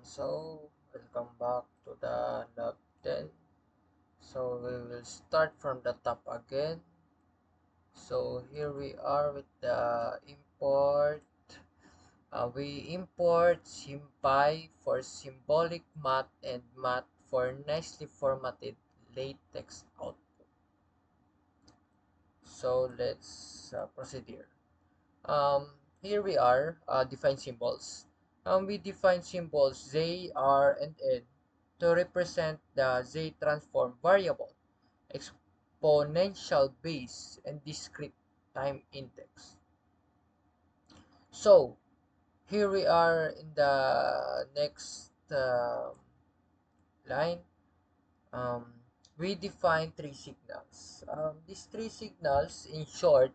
So welcome back to the lab 10. So we will start from the top again. So here we are with the import. We import SymPy for symbolic math and math for nicely formatted latex output. So let's proceed here. Here we are, define symbols. We define symbols Z, R, and N to represent the Z transform variable, exponential base, and discrete time index. So, here we are in the next line. Um, we define three signals. These three signals, in short,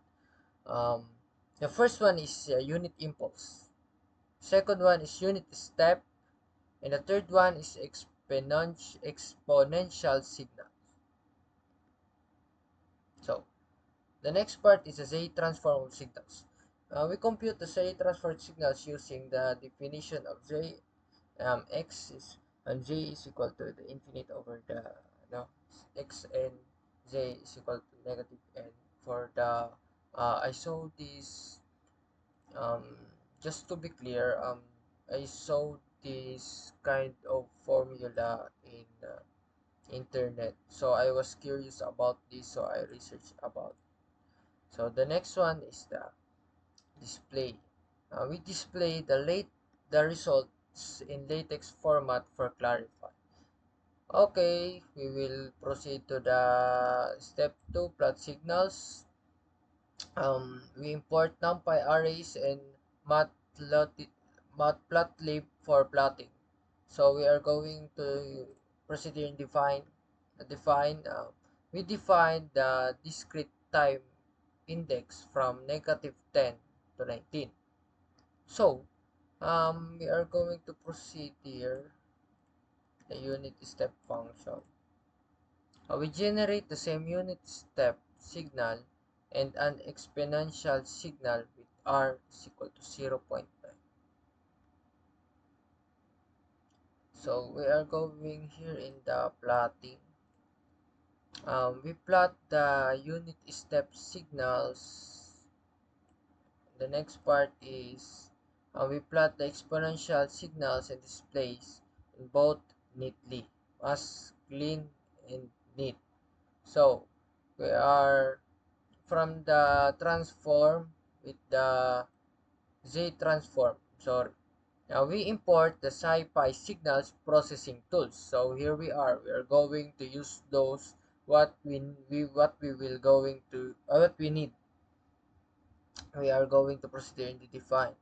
um, the first one is unit impulse. Second one is unit step, and the third one is exponential signal. So the next part is the Z transform of signals. We compute the Z transform signals using the definition of Z. X is and J is equal to the infinite over the X, and J is equal to negative N for the I saw this um, just to be clear, I saw this kind of formula in internet, so I was curious about this, so I researched about it. So the next one is the display. We display the results in latex format for clarify. Okay, we will proceed to the step 2, plot signals. We import numpy arrays and matplotlib for plotting. So we are going to proceed and we define the discrete time index from -10 to 19. So we are going to proceed here the unit step function. We generate the same unit step signal and an exponential signal with r is equal to 0.9. So we are going here in the plotting. We plot the unit step signals. The next part is we plot the exponential signals and displays in both neatly, as clean and neat. So we are from the transform with the Z transform. Sorry. Now we import the SciPy signals processing tools. So here we are. We are going to use those what we will going to what we need. We are going to proceed in the define.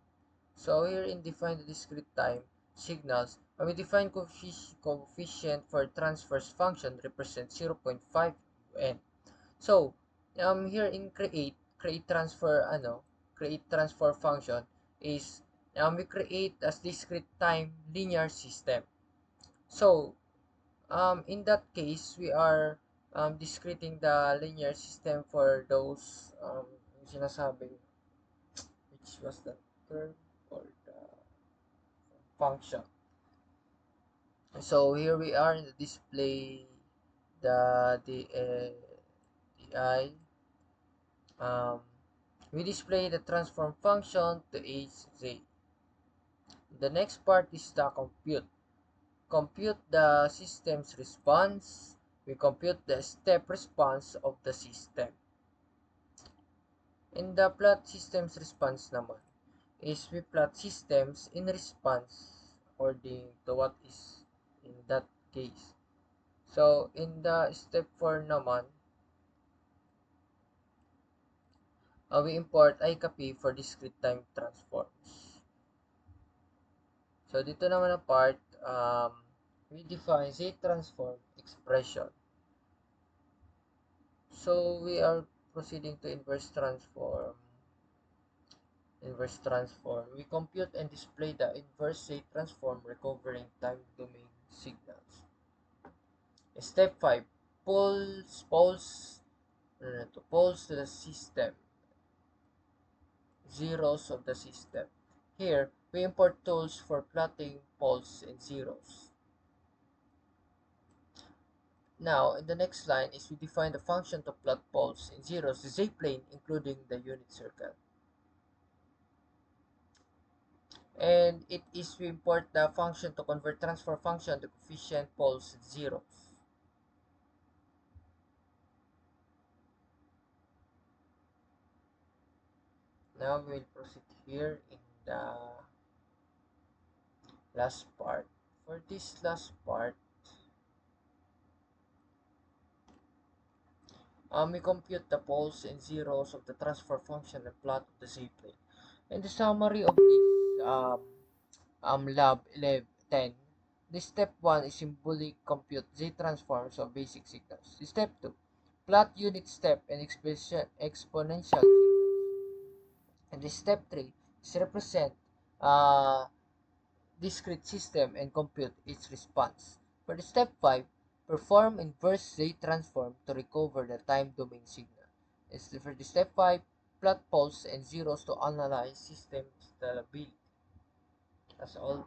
So here in define the discrete time signals, we define coefficient for transverse function represent 0.5 n. So here in create transfer function is we create as discrete time linear system. So in that case we are discreting the linear system for those sinasabing, which was the term or the function. So here we are in the display the I. We display the transform function to hz. The next part is the compute. Compute the system's response. We compute the step response of the system. In the plot system's response naman, is we plot systems in response according to what is in that case. So, in the step 4 naman, we import iCopy for discrete time transforms. So, dito naman ang part, we define Z transform expression. So, we are proceeding to inverse transform. We compute and display the inverse Z transform recovering time domain signals. Step 5, polls to the system, zeros of the system. Here, We import tools for plotting poles and zeros. Now, in the next line is we define the function to plot poles and zeros, the z-plane, including the unit circle. And it is we import the function to convert transfer function to coefficient poles and zeros. Now we will proceed here in the last part. For this last part, we compute the poles and zeros of the transfer function and plot of the z-plane. And the summary of this lab 1110, the step 1 is symbolic compute z transforms of basic signals. Step 2, plot unit step and exponential signals. And the step 3 is represent uh, discrete system and compute its response. For the step 5, perform inverse Z transform to recover the time domain signal. For the step 5, plot poles and zeros to analyze system stability. That's all.